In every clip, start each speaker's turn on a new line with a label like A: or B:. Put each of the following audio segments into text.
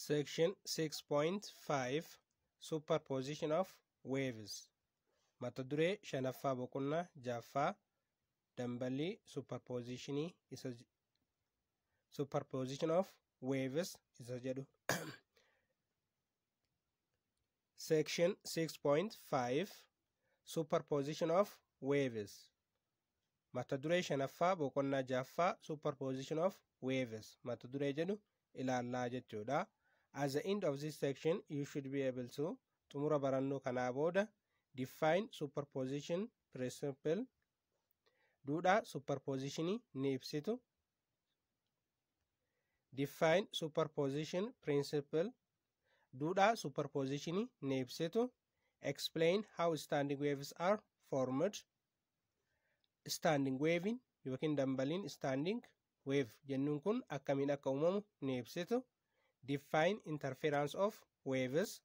A: Section 6.5 Superposition of Waves mata duree shanaffaa boqonnaa jaffaa dambalii superposition of waves isa jedhu. Section 6.5 Superposition of waves mata duree shanaffaa boqonnaa jaffaa superposition of waves mata duree jedhu ilaallaa jechuudha. At the end of this section, you should be able to xumura barannoo kanaa booda define superposition principle, duudhaa superpositionii ni ibsitu. Define superposition principle, duudhaa superpositionii ni ibsitu. Explain how standing waves are formed. Standing waving yookiin dambaliin standing wave jennuun kun akkamiin akka uumamu ni ibsitu. Define interference of waves.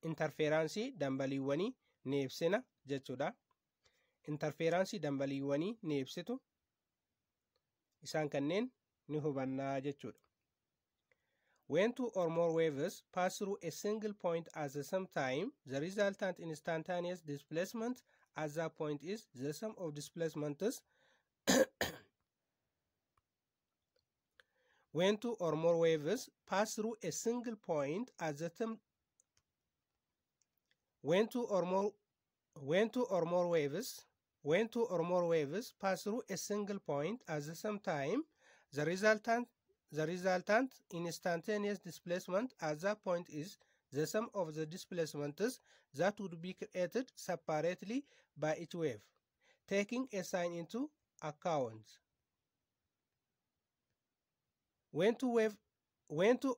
A: Interference dambaliiwwanii ni ibsina jechuudha. Interference dambaliiwwanii ni ibsitu. Isaan kanneen ni hubannaa jechuudha. When two or more waves pass through a single point at the same time, the resultant instantaneous displacement at that point is the sum of displacements. When two or more waves pass through a single point at the time, when two or more waves pass through a single point at the same time, the resultant instantaneous displacement at that point is the sum of the displacements that would be created separately by each wave, taking a sign into account. When two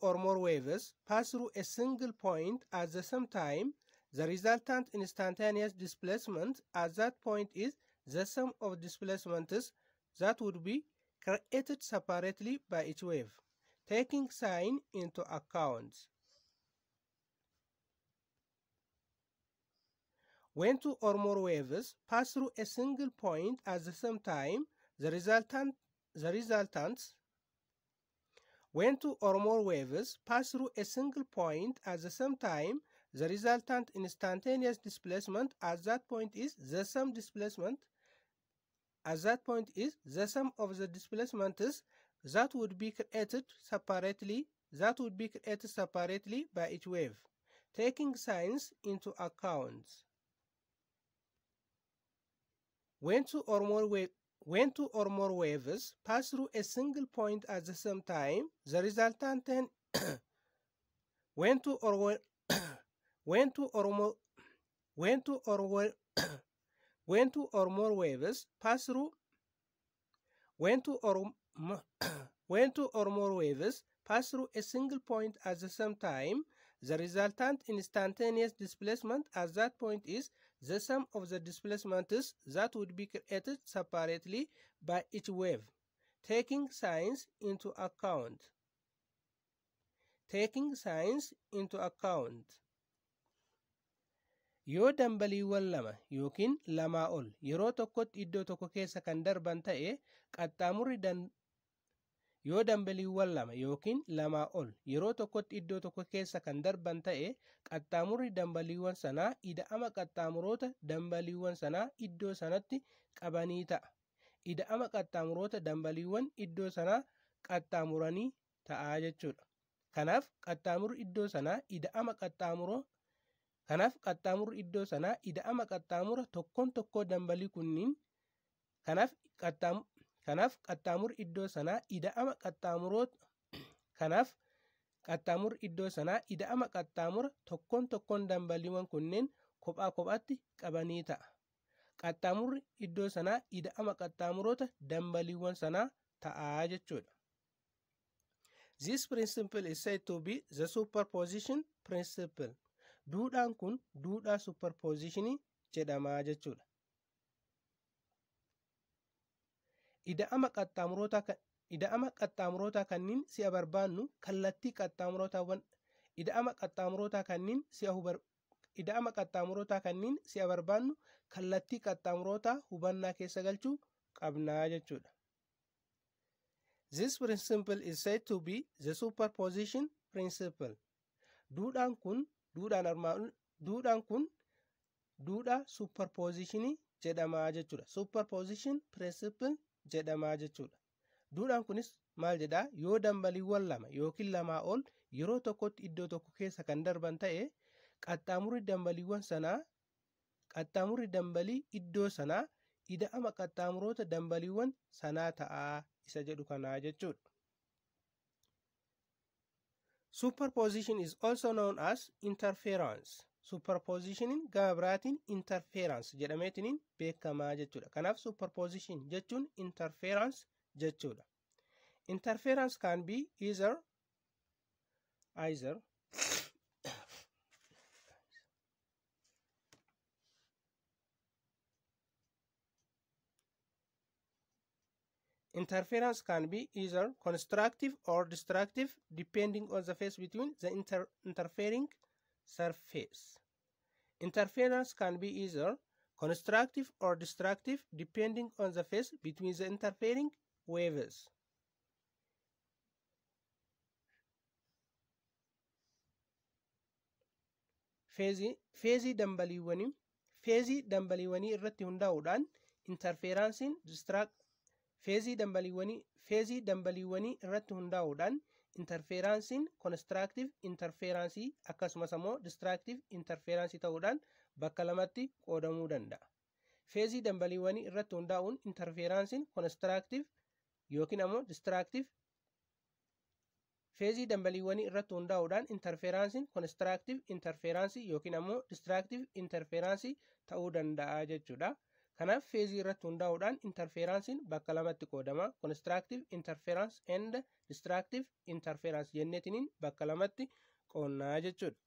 A: or more waves pass through a single point at the same time, the resultant instantaneous displacement at that point is the sum of displacements that would be created separately by each wave, taking sign into account. When two or more waves pass through a single point at the same time, when two or more waves pass through a single point at the same time, the resultant instantaneous displacement at that point is the sum of the displacements that would be created separately by each wave, taking signs into account. When two or more waves pass through a single point at the same time, the resultant when two or more waves pass through a single point at the same time, the resultant instantaneous displacement at that point is the sum of the displacements that would be created separately by each wave, taking signs into account. Yoo dambaliiwwan lama yookiin lamaa ol yeroo tokkotti iddoo tokko keessa kan darban ta'e qaxxaamurri yoo dambaliiwwan lama yookiin lamaa ol yeroo tokkotti iddoo tokko keessa kan darban ta'e qaxxaamurri dambaliiwwan sanaa ida'ama qaxxaamuroota dambaliiwwan sanaa iddoo sanatti qabanii ta'a. Ida'ama qaxxaamuroota dambaliiwwan iddoo sanaa qaxxaamuranii ta'a jechuudha. Kanaaf qaxxaamurri iddoo sanaa ida'ama qaxxaamura dambalii kunniin qaxxaamurri iddoo sanaa ida'ama qaxxaamura tokkoon dambaliiwwan kunneen kophaa kophaatti qabanii ta'a. Qaxxaamurri iddoo sanaa ida'ama qaxxaamuroota dambaliiwwan sanaa ta'a jechuudha. This principle is said to be the superposition principle. Duudhaan kun duudhaa superpositionii jedhamaa jechuudha. Ida'ama qaxxaamurootaa kanniin si'a barbaannu kallattii qaxxaamurootaawwan hubannaa keessa galchuu qabnaa jechuudha. This principle is said to be the superposition principle. Duudhaan kun duudhaa superpositionii jedhamaa jechuudha. Superposition principle jedhamaa jechuudha. Duudhaan kunis maal jedhaa? Yoo dambaliiwwan lama yookiin lamaa ol yeroo tokkotti iddoo tokko keessa kan darban ta'e qaxxaamurri dambalii iddoo sanaa ida'ama qaxxaamuroota dambaliiwwan sanaa ta'aa isa jedhu kanaa jechuudha. Superposition is also known as interference. Superpositionin gama biraatiin interference jedhameetiin beekamaa jechuudha. Kanaaf superposition jechuun interference jechuudha. Interference can be either Interference can be either constructive or destructive depending on the phase between the interfering surface. Interference can be either constructive or destructive depending on the phase between the interfering waves. Feezii dambaliiwwanii irratti hundaa'uudhaan interferensiin feezii dambaliiwwanii irratti hundaa'uudhaan interferensiin constructive interferensii akkasumas immoo destructive interferensii ta'uudhaan bakka lamatti qoodamuu danda'a. Feezii dambaliiwwanii irratti hundaa'uun interferensiin constructive yookiin immoo destructive feezii dambaliiwwanii irratti hundaa'uudhaan interferensiin constructive interferensii yookiin immoo destructive interferensii ta'uu danda'a jechuudha. Kanaaf feezii irratti hundaa'uudhaan interferensiin bakka lamatti qoodama. Constructive interference and destructive interference jenneetiniin bakka lamatti qoonnaa jechuudha.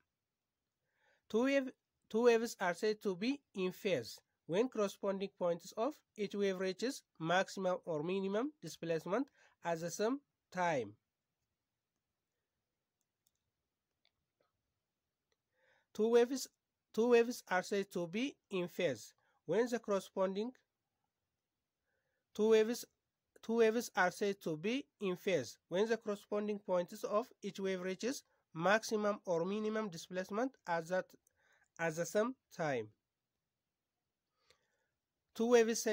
A: Two waves are said to be in phase when corresponding points of each wave reaches maximum or minimum displacement at the same time. Two waves are said to be in phase when the corresponding two waves are said to be in phase when the corresponding points of each wave reaches maximum or minimum displacement at the same time. Two waves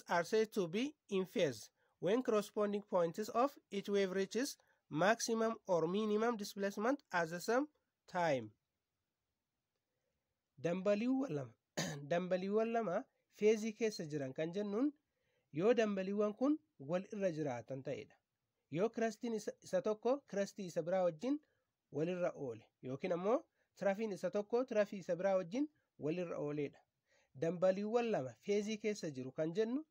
A: are said to be in phase when corresponding points of each wave reaches maximum or minimum displacement at the same time. Dambaliiwwan lama feezii keessa jiran kan jennuun yoo dambaliiwwan kun wal irra jiraatan ta'edha. Yoo kirastiin isa tokko kirastii isa biraa wajjin walirra oole yookiin ammoo tirafiin isa tokko tirafii isa biraa wajjin walirra ooledha. Dambaliiwwan lama feezii keessa jiru kan jennu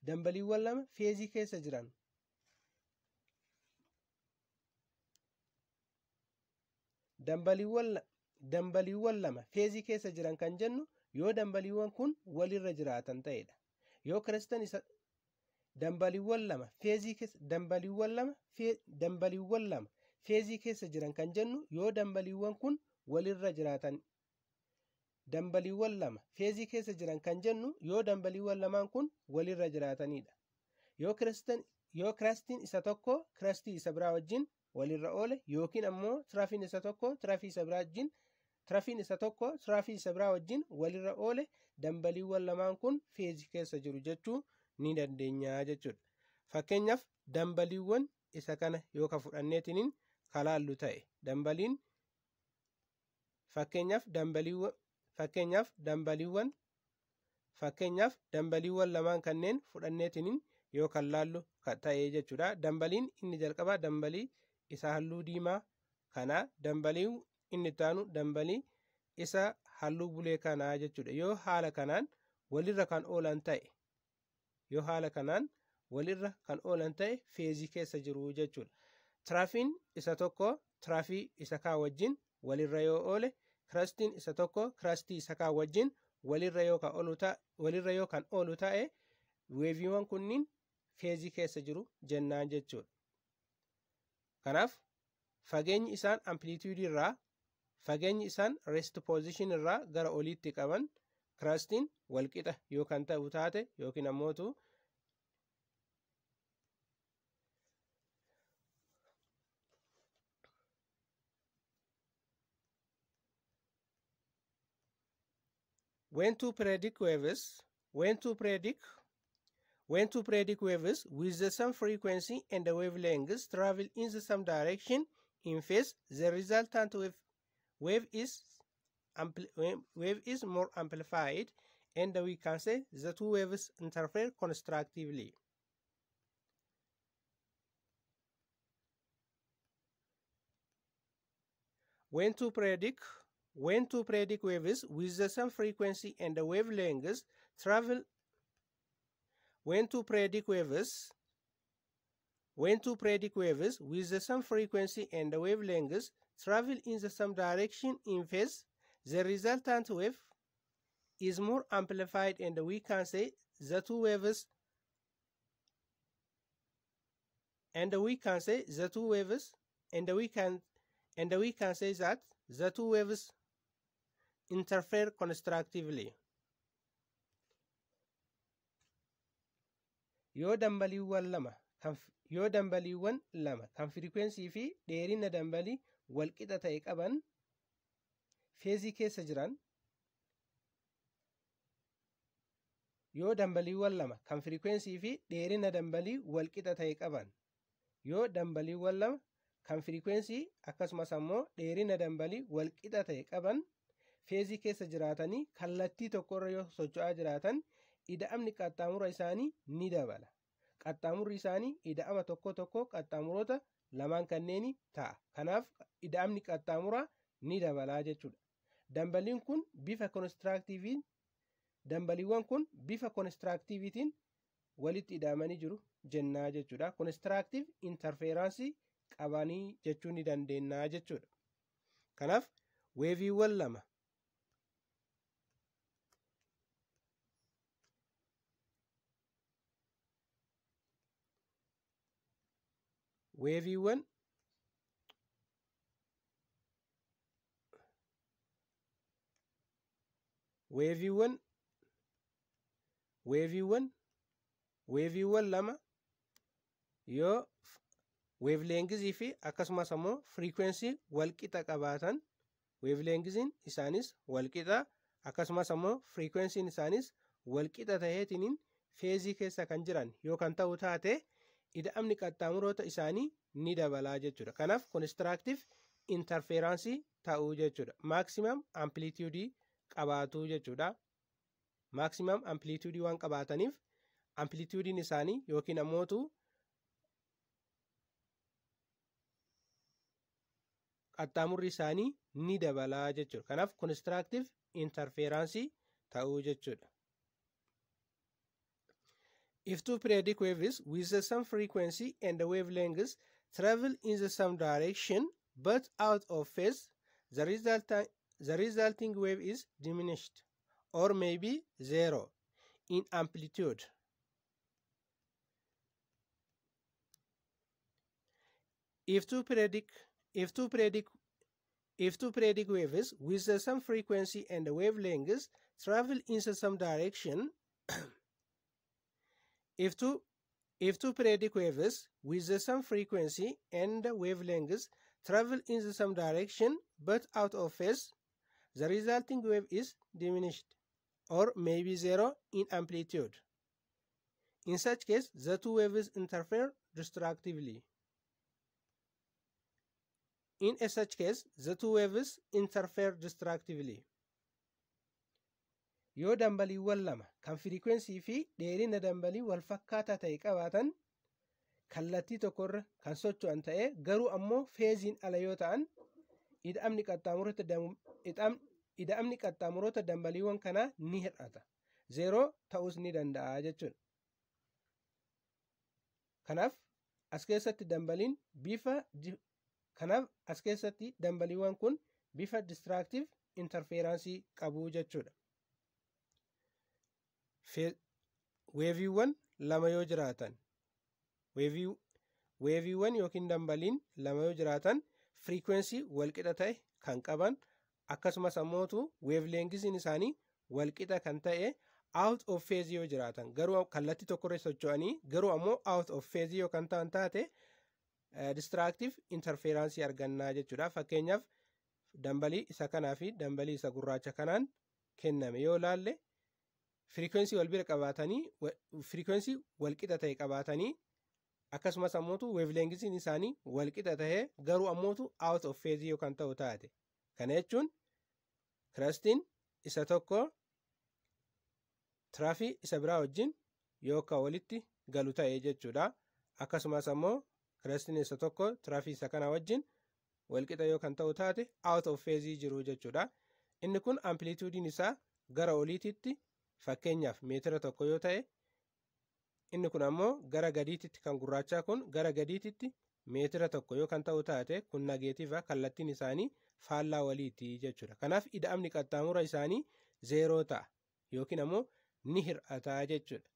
A: dambaliiwwan lama feezii keessa jiran dambaliiwwan lama feezii keessa jiran kan jennu yoo dambaliiwwan kun walirra jiraatan ta'edha. Yoo kiristan isa dambaliiwwan lama feezii keessa jiran kan jennu yoo dambaliiwwan kun walirra jiraatan dambaliiwwan lama feezii keessa jiran kan jennu yoo dambaliiwwan lamaan kun walirra jiraatanidha. Yoo kirastiin isa tokko kirastii isa biraa wajjin walirra oole yookiin ammoo tirafiin isa tokko tirafii isa biraa wajjin walirra oole dambaliiwwan lamaan kun feezii keessa jiru jechuu ni dandeenya jechuudha. Fakkeenyaaf dambaliiwwan isa kana yoo ka fudhanneetiniin kalaallu ta'e dambaliiwwan lamaan kanneen fudhanneetiniin yoo kalaallu ta'e jechuudha. Dambaliin inni jalqabaa dambalii isa halluu diimaa kana dambalii inni taanu dambalii isa halluu bulee kanaa jechuudha. Yoo haala kanaan walirra kan oolan ta'e feezii keessa jiru jechuudha. Tirafiin isa tokko tirafii isa kaa wajjin walirra yoo oole kirastiin isa tokko kirastii isa kaa wajjin walirra yoo kan oolu ta'e weeviiwwan kunniin feezii keessa jiru jennaan jechuudha. Kanaaf fageenyi isaan amplitude irraa fageenyi isaan rest position irraa gara oliitti qaban kirastiin walqixa yoo kan ta'u taate yookiin ammootu when to predict waves with the same frequency and the wavelengths travel in the same direction in phase, the resultant wave is more amplified, and we can say the two waves interfere constructively. When to predict waves with the same frequency and the wavelengths travel with the same frequency and the wavelengths travel in the same direction in phase, the resultant wave is more amplified, and we can say the two waves that the two waves interfere constructively. Yoo dambaliiwwan lama kan frequency fi dheerina dambalii walqixa ta'e qaban feezii keessa jiran, yoo dambaliiwwan lama kan frequency fi dheerina dambalii walqixa ta'e qaban, yoo dambaliiwwan lama kan frequency akkasumas ammoo dheerina dambalii walqixa ta'e qaban feezii keessa jiraatanii kallattii tokkorra yoo socho'aa jiraatan, ida'amni qaxxaamura isaanii ni dabala. Qaxxaamurri isaanii ida'ama tokko qaxxaamuroota lamaan kanneeni ta'a. Kanaaf ida'amni qaxxaamuraa ni dabalaa jechuudha. Dambaliiwwan kun bifa konistiraaktiivitiin walitti ida'amanii jiru jennaa jechuudha. Konistiraaktiiv interferaansii qabanii jechuu ni dandeenya jechuudha. Kanaaf weeviiwwan lama weeviiwwan lama yoo weevleengizii fi akkasumas ammoo frequency walqixa qabaatan, weevleengiziin isaanis walqixa akkasumas ammoo frequency'n isaanis walqixa ta'eetiniin feezii keessa kan jiran yoo kan ta'u taate, ida'amni qaxxaamuroota isaanii ni dabalaa jechuudha. Kanaaf konistiraaktiiv interferaansii ta'uu jechuudha. Maximum amplitude qabaatu jechuudha. Maximum amplitude waan qabaataniif amplituudiin isaanii yookiin ammootu qaxxaamurri isaanii ni dabalaa jechuudha. Kanaaf konistiraaktiiv interferaansii ta'uu jechuudha. If two periodic waves with the same frequency and the wavelengths travel in the same direction but out of phase, the resulting wave is diminished or maybe zero in amplitude. If two periodic waves with the same frequency and the wavelengths travel in the same direction If two periodic waves with the same frequency and wavelengths travel in the same direction but out of phase, the resulting wave is diminished or maybe zero in amplitude. In such case, the two waves interfere destructively. Yoo dambaliiwwan lama kan frequency fi dheerina dambalii wal fakkaataa ta'e qabaatan, kallattii tokkorra kan socho'an ta'e garuu ammoo feeziin ala yoo ta'an, ida'amni qaxxaamuroota dambaliiwwan kanaa ni hir'ata. Zeeroo ta'uus ni danda'a jechuudha. Kanaaf as keessatti dambaliiwwan kun bifa distraactive interferaansii qabu jechuudha. Weeviiwwan lama yoo jiraatan, weeviiwwan yookiin dambaliin lama yoo jiraatan frequency walqixa ta'e kan qaban, akkasumas ammootu weevlengisiin isaanii walqixa kan ta'e out of phase yoo jiraatan, garuu kallattii tokkorra socho'anii garuu ammoo out of phase yoo kan ta'an taate distraactive interferaansii argannaa jechuudha. Fakkeenyaaf dambalii isa kanaa fi dambalii isa gurraacha kanaan kenname yoo laalle frequency wal bira qabaatanii frequency wal qixa ta'e qabaatanii akkasumas ammootu wavelengthiin isaanii wal qixa ta'e garuu ammootu out of phase yookaan ta'u taate kana jechuun crustiin isa tokko tirafii isa biraa wajjin yookaan walitti galu ta'e jechuudha. Akkasumas ammoo crustiin isa tokko tirafii isa kana wajjin wal qixa yookaan ta'u taate out of phase jiru jechuudha. Inni kun amplituudiin isaa gara oliititti fakkeenyaaf meetira tokko yoo ta'e inni kun ammoo gara gadiititti kan gurraachaa kun gara gadiititti meetira tokko yookaan ta'u taate kun nageetiiva kallattiin isaanii faallaa waliiti jechuudha. Kanaaf ida'amni qaxxaamura isaanii 0 ta'a yookiin ammoo ni hir'ata jechuudha.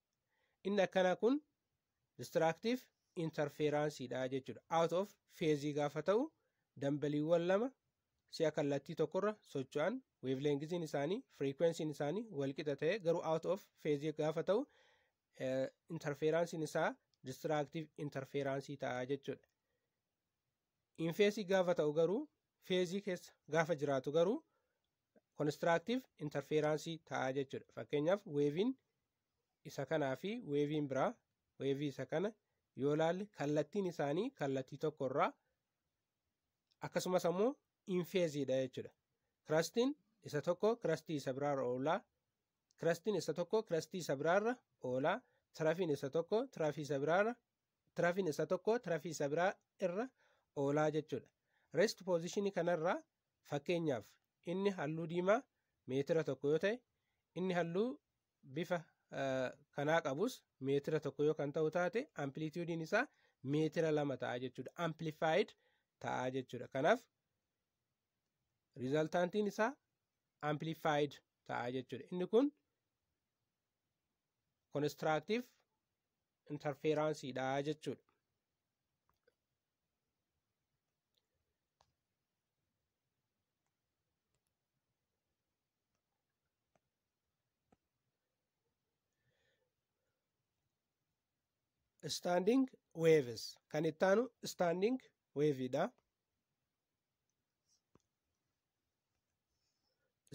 A: Inni akkana kun distractive interference dha jechuudha. Out of phase gaafa ta'u dambaliiwwan lama si'a kallattii tokkorra socho'an wavelengthiin isaanii frequency'n isaanii wal qixa ta'e garuu out of phase gaafa ta'u interference'n isaa distractive interference ta'a jechuudha. In phase gaafa ta'u garuu phase keessa gaafa jiraatu garuu constructive interference ta'a jechuudha. Fakkeenyaaf wavein isa kanaa fi wavein biraa wavii isa kana yoo laalle kallattiin isaanii kallattii tokkorraa akkasumas ammoo in phase dha jechuudha. Crustiin isa tokko crustii isa biraarra oolaa, crustiin isa tokko crustii isa biraarra oolaa, tirafiin isa tokko tirafii isa biraarra, tirafiin isa tokko tirafii isa biraa irra oolaa jechuudha. Rest position kanarraa fakkeenyaaf inni halluu diimaa meetira tokko yoo ta'e inni halluu bifa kanaa qabus meetira tokko yoo kan ta'u taate amplituudiin isaa meetira 2 ta'a jechuudha. Amplified ta'a jechuudha. Kanaaf resultantiin isaa amplified ta'a jechuudha. Inni kun constructive interference dha jechuudha. Standing waves kan ittaanu standing wave dha.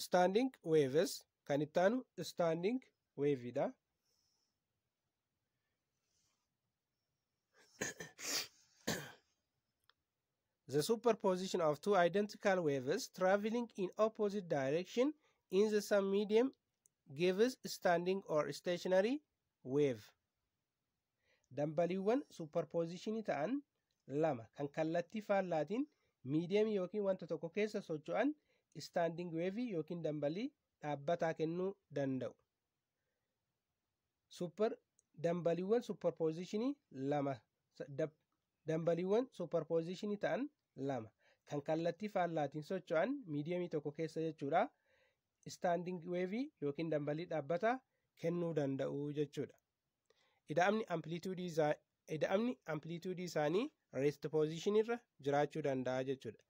A: Standing waves kan ittaanu standing wave dha. The superposition of two identical waves traveling in opposite direction in the same medium gives standing or stationary wave. Dambaliiwwan superpositionii ta'an lama kan kallattii faallaatiin miidiyamii yookiin wanta tokko keessa socho'an standing wave yookiin dambalii dhaabbataa kennuu danda'u. Dambaliiwwan superpositionii lama dambaliiwwan superpositionii ta'an lama kan kallattii faallaatiin socho'an miidiyamii tokko keessa jechuudha. Standing wave yookiin dambalii dhaabbataa kennuu danda'u jechuudha. Ida'amni amplituudii isaanii rest position irra jiraachuu danda'a jechuudha.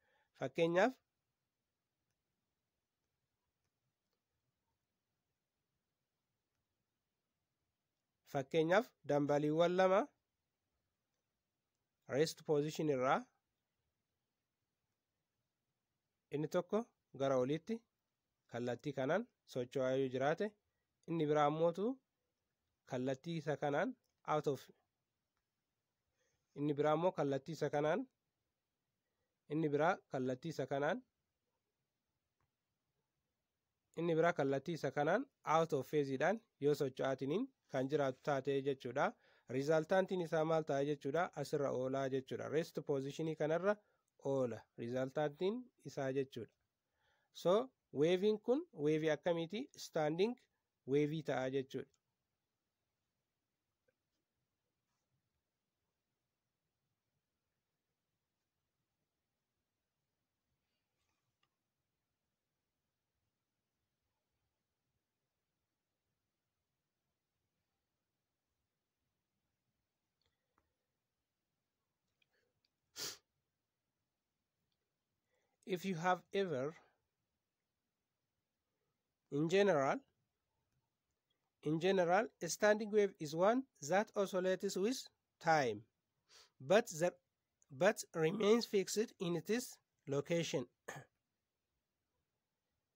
A: Fakkeenyaaf dambaliiwwan lama rest position irraa inni tokko gara oliitti kallattii kanaan socho'aa yoo jiraate inni biraa ammootu kallattii isa kanaan out of inni biraa ammoo kallattii isa kanaan inni biraa kallattii isa kanaan inni biraa kallattii isa kanaan out of phase'dhaan yoo socho'aatiniin kan jiraatu taate jechuudha. Resultantiin isaa maal ta'a jechuudha? Asirra oolaa jechuudha. Rest positionii kanarra oola resultantiin isaa jechuudha. So wavein kun wavii akkamiiti? Standing wavii ta'a jechuudha. If you have ever, in general, a standing wave is one that oscillates with time, but remains fixed in its location.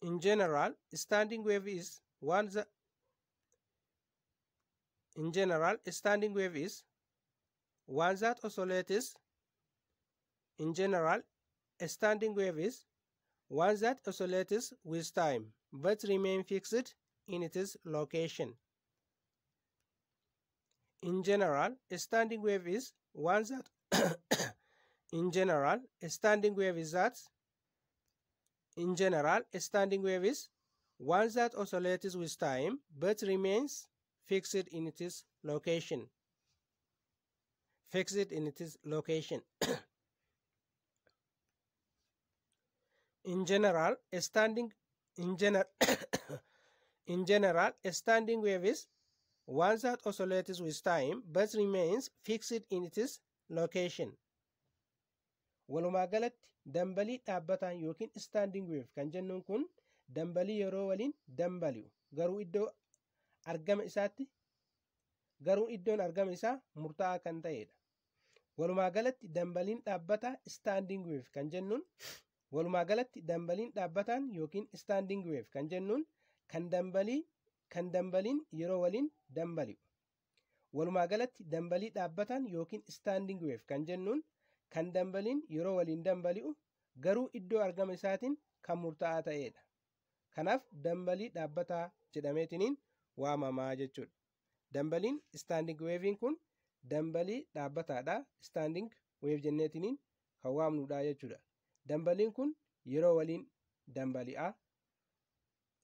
A: In general, standing wave is one that oscillates. In general, a standing wave is one that oscillates with time but remain fixed in its location. In general, a standing wave is one that In general, a standing wave is one that oscillates with time but remains fixed in its location. In general, a standing wave is one that oscillates with time but remains fixed in its location. Walumaa galatti dambalii dhaabbataan yookiin standing wave kan jennuun kun dambalii yeroo waliin dambali'u garuu iddoon argama isaa murtaa'aa kan ta'edha. Walumaa galatti dambaliin dhaabbataa standing wave kan jennuun yookiin standing wave kan jennuun kan dambaliin yeroo waliin dambali'u. Walumaa galatti dambalii dhaabbataan yookiin standing wave kan jennuun kan dambaliin yeroo waliin dambali'u garuu iddoo argama isaatiin kan murtaa'aa ta'edha. Kanaaf dambalii dhaabbataa jedhameetiniin waamamaa jechuudha. Dambaliin standing wavein kun dambalii dhaabbataadha. Standing wave jenneetiniin kan waamnudha jechuudha. Dambaliin kun yeroo waliin dambali'a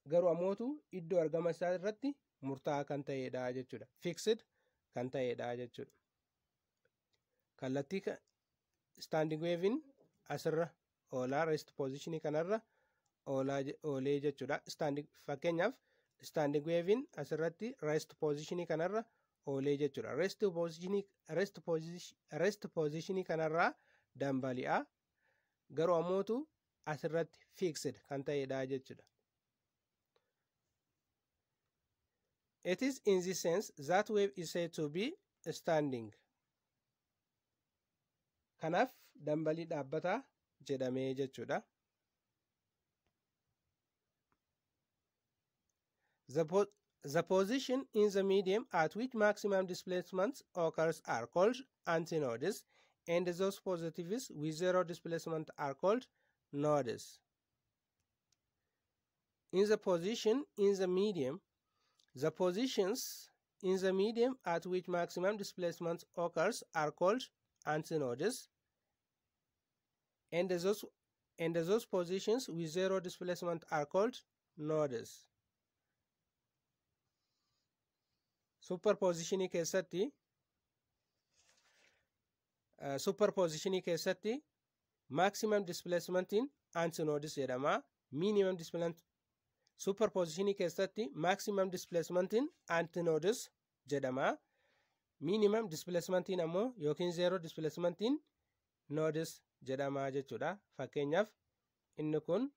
A: garuu ammoo iddoo argama isaa irratti murtaa'aa kan ta'edha jechuudha. Fixed kan ta'edha jechuudha. Kallattii standing wavein asirra oolaa rest positionii kanarra oolee jechuudha. Fakkeenyaaf standing wavein asirratti rest positionii kanarra oolee jechuudha. Rest positionii kanarraa dambali'a garuu ammoo asirratti fixed kan ta'edha jechuudha. It is in this sense that wave is said to be standing. Kanaaf dambalii dhaabbataa jedhamee jechuudha. The position in the medium at which maximum displacement occurs are called antinodes, and those positives with zero displacement are called nodes. The positions in the medium at which maximum displacement occurs are called antinodes, and those positions with zero displacement are called nodes. Superpositionii keessatti maximum displacementiin antinodes jedhama. Superpositionii keessatti maximum displacementiin antinodes jedhama. Minimum displacementiin ammoo yookiin zero displacementiin nodes jedhama jechuudha. Fakkeenyaaf inni kun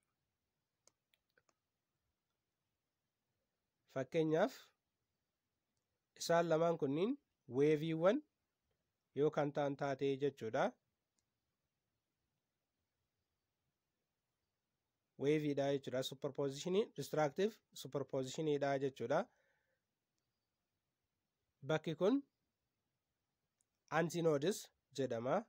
A: isaan lamaan kunniin weeviiwwan yookaan ta'an taatee jechuudha. Weeviidha jechuudha. Superpositionii destructive superpositioniidha jechuudha. Bakki kun antinodes jedhama.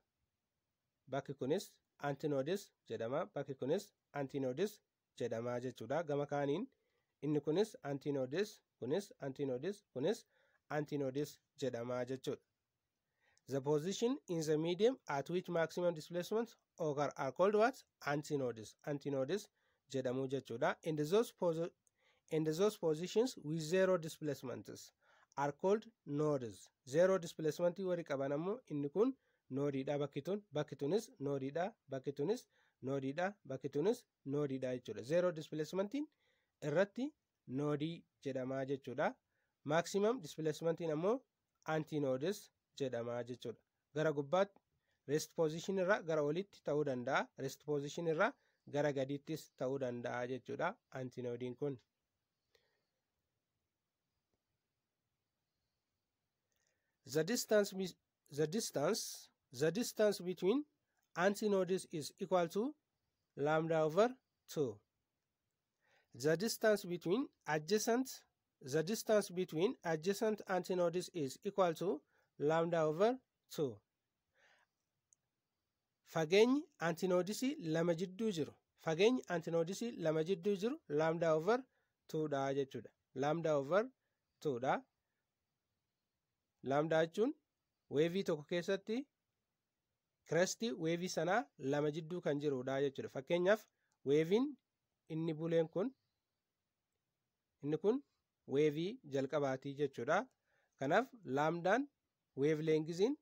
A: Bakki kunis antinodes jedhama. Bakki kunis antinodes jedhama jechuudha. Gama kaaniin inni kunis antinodes, kunis antinodes, kunis antinodes jedhama jechuudha. The position in the medium at which maximum displacement occur are called what? Antinodes. Antinodes jedhamu jechuudha. And those positions with zero displacements are called nodes. Zero displacement warri qaban ammoo inni kun noodiidha. Bakki tunis noodiidha. Bakki tunis noodiidha. Bakki tunis noodiidha jechuudha. Zero displacementiin irratti noodii jedhama jechuudha. Maximum displacementiin ammoo antinodes jedhama jechuudha. Gara gubbaatti rest position irraa gara olitti ta'uu danda'a. Rest position irraa gara gadiittis ta'uu danda'a jechuudha. Antinodiin kun. The distance between antinodes is equal to lambda over 2. The distance between adjacent antinodes is equal to lambda over 2. Fageenyi antinodisii lama jidduu jiru. Fageenyi antinodisii lama jidduu jiru lambda over 2dha jechuudha. Lambda over 2dha. Lambda jechuun weevii tokko keessatti kirestii weevii sanaa lama jidduu kan jirudha jechuudha. Fakkeenyaaf weeviin inni buleen kun weevii jalqabaatii jechuudha. Kanaaf lambdaan weevleengiziin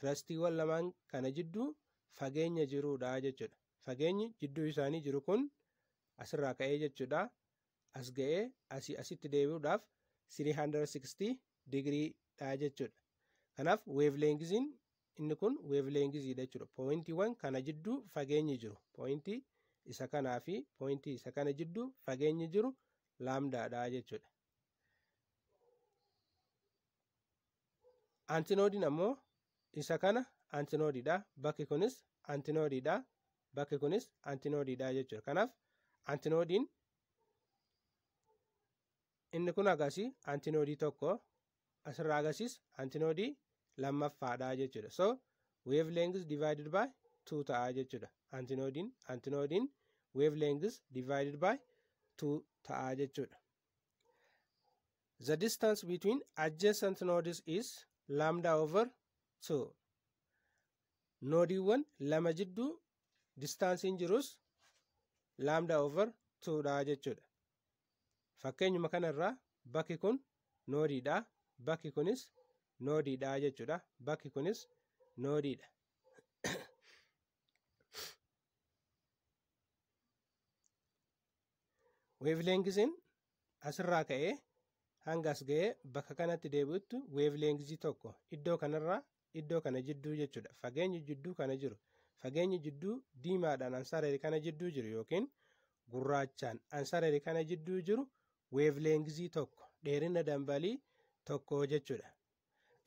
A: kirestiiwwan lamaan kana jidduu fageenya jirudha jechuudha. Fageenyi jidduu isaanii jiru kun asirraa ka'ee jechuudha. As ga'ee asitti deebi'uudhaaf 360 digriidha jechuudha. Kanaaf weevleengiziin inni kun weevleengiziidha jechuudha. Pooyintiiwwan kana jidduu fageenyi jiru. Pooyintii isa kanaa fi pooyintii isa kana jidduu fageenyi jiru laamdaadha jechuudha. Antinoodiin ammoo isa kana antinoodiidha. Bakki kunis antinoodiidha. Bakki kunis antinoodiidha jechuudha. Kanaaf antinoodiin inni kun agasii antinoodii tokko asirraa agasiis antinoodii lammaffaadha jechuudha. So wavelength divided by 2 ta'a jechuudha. Antinoodiin wavelength divided by 2 ta'a jechuudha. The distance between adjacent nodes is lambda over 2. Noodiiwwan lama jidduu distaansiin jirus lambda over 2dha jechuudha. Fakkeenyuma kanarraa bakki kun noodiidha. Bakki kunis noodiidha jechuudha. Bakki kunis noodiidha. Wavelengthiin asirraa ka'ee hanga as ga'ee bakka kanatti deebi'utti wavelengthii tokko iddoo kanarraa iddoo kana jidduu jechuudha. Fageenyi jidduu kana jiru. Fageenyi jidduu diimaadhaan ansarari kana jidduu jiru yookiin gurraachaan ansarari kana jidduu jiru wavelengthii tokko dheerina dambalii tokko jechuudha.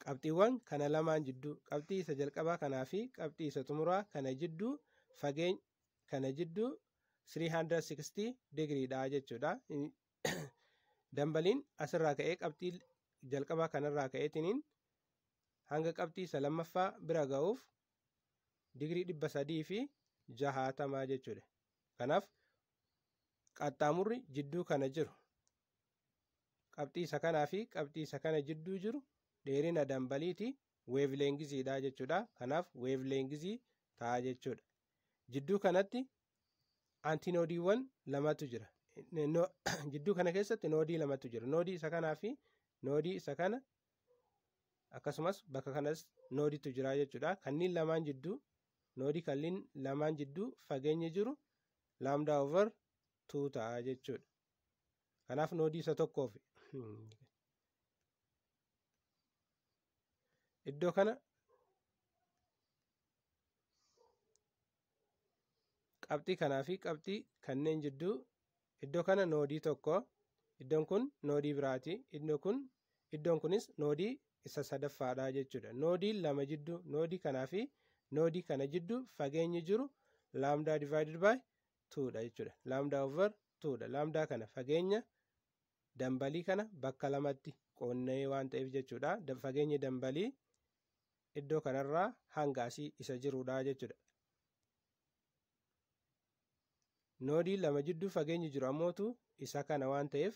A: Qabxiiwwan kana lamaan jidduu qabxii isa jalqabaa kanaa fi qabxii isa xumuraa kana jidduu fageenya kana jidduu 360 digriidha jechuudha. Dambaliin asirraa ka'ee qabxii jalqabaa kanarraa ka'eetiniin hanga qabxii isa lammaffaa bira ga'uuf digrii 360 jechuudha. Kanaaf qaxxaamurri jidduu kana jiru qabxii isa kanaa fi qabxii isa kana jidduu jiru dheerina dambaliiti wavelengthiidha jechuudha. Kanaaf wavelengthii ta'a jechuudha. Jidduu kanatti antinoodiiwwan lamatu jira. Jidduu kana keessatti noodii lamatu jira. Noodii isa kanaa fi noodii isa kana akkasumas bakka kanas noodiitu jira jechuudha. Kanneen lamaan jidduu noodii kanneen lamaan jidduu fageenyi jiru lambda over 2 ta'a jechuudha. Kanaaf noodii isa tokkoof iddoo kana qabxii kanaa fi qabxii kanneen jidduu iddoo kana noodii tokko, iddoon kun noodii biraati. Iddoon kunis noodii isa sadaffaadha jechuudha. Noodii lama jidduu noodii kanaa fi noodii kana jidduu fageenyi jiru lambda divided by 2dha jechuudha. Lambda over 2dha. Lambda kana fageenya dambalii kana bakka lamatti qoonnee waan ta'eef jechuudha. Fageenyi dambalii iddoo kanarraa hanga asii isa jirudha jechuudha. Noodii lama jidduu fageenyi jiru ammootu isa kana waan ta'eef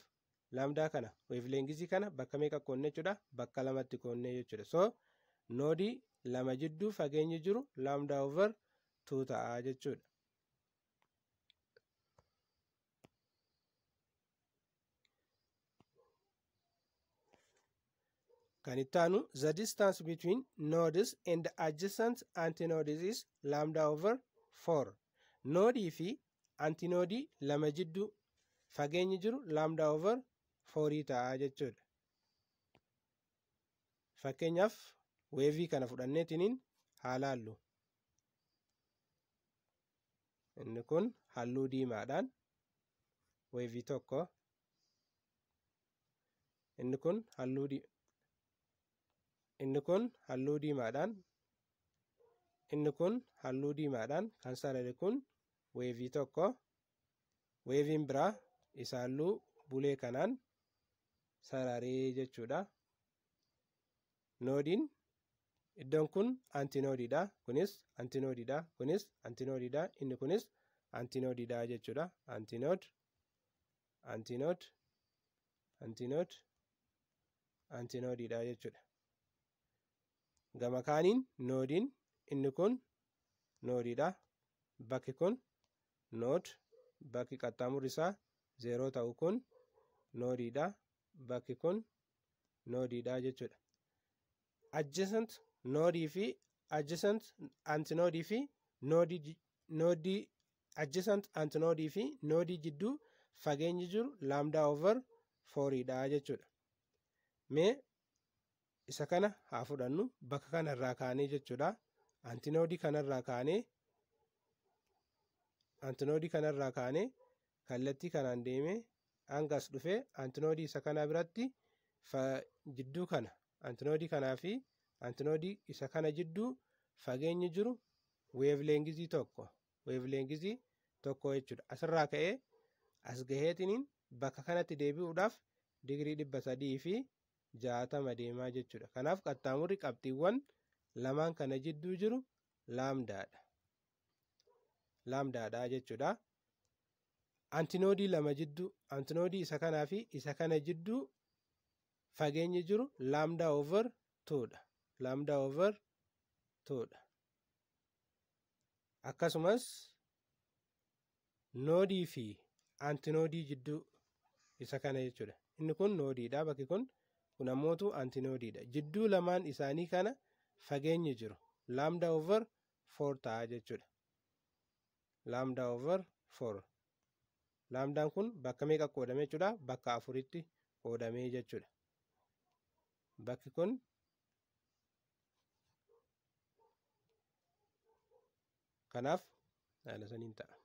A: lambda kana wavelengthii kana bakka meeqa qoonnee jechuudha? Bakka lamatti qoonnee jechuudha. So noodii lama jidduu fageenyi jiru lambda over 2 ta'a jechuudha. Kan itti aanu the distance between nodes and the adjacent antinodes is lambda over 4. Noodii fi antinoodii lama jidduu fageenyi jiru lambda over 4 ta'a jechuudha. Fakkeenyaaf weevii kana fudhanneetiniin haa laallu. Inni kun halluu diimaadhaan weevii tokko. Inni kun halluu diimaadhaan kan sarare kun weevii tokko. Weeviin biraa isaalluu bulee kanaan sararee jechuudha. Noodiin iddoon kun antinoodiidha, kunis antinoodiidha, kunis antinoodiidha, inni kunis antinoodiidha jechuudha. Antinood, antinood, antinood, antinoodiidha jechuudha. Gama kaaniin noodiin inni kun noodiidha, bakki kun nood, bakki qaxxaamurri isaa 0 ta'u kun noodiidha, bakki kun noodiidha jechuudha. Adjacent noodii fi adjacent antinoodii fi noodii adjacent antinoodii fi noodii jidduu fageenyi jiru laamdaa over 4dha jechuudha. Mee isa kana haa fudhannu bakka kanarraa kaanee jechuudha. Antinoodii kanarraa kaanee kallattii kanaan deemee hangas dhufee antinoodii isa kana biratti jidduu kana antinoodii kanaa fi antinoodii isa kana jidduu fageenyi jiru weevleengizii tokko jechuudha. Asirraa ka'ee as gaheetiniin bakka kanatti deebi'uudhaaf digirii 360 deemaa jechuudha. Kanaaf qaxxaamurri qabxiiwwan lamaan kana jidduu jiru laamdaadha jechuudha. Antinoodii lama jidduu antinoodii isa kanaa fi isa kana jidduu fageenyi jiru laamdaa over 2dha. Akkasumas noodii fi antinoodii jidduu isa kana jechuudha. Inni kun noodiidha, bakki kun ammootu antinoodiidha. Jidduu lamaan isaanii kana fageenyi jiru laamdaa over 4 ta'a jechuudha. Laamdaa over 4. Laamdaan kun bakka meeqa qoodame jechuudha? Bakka 4tti qoodamee jechuudha. Bakki kun kanaaf haala saniin ta'a.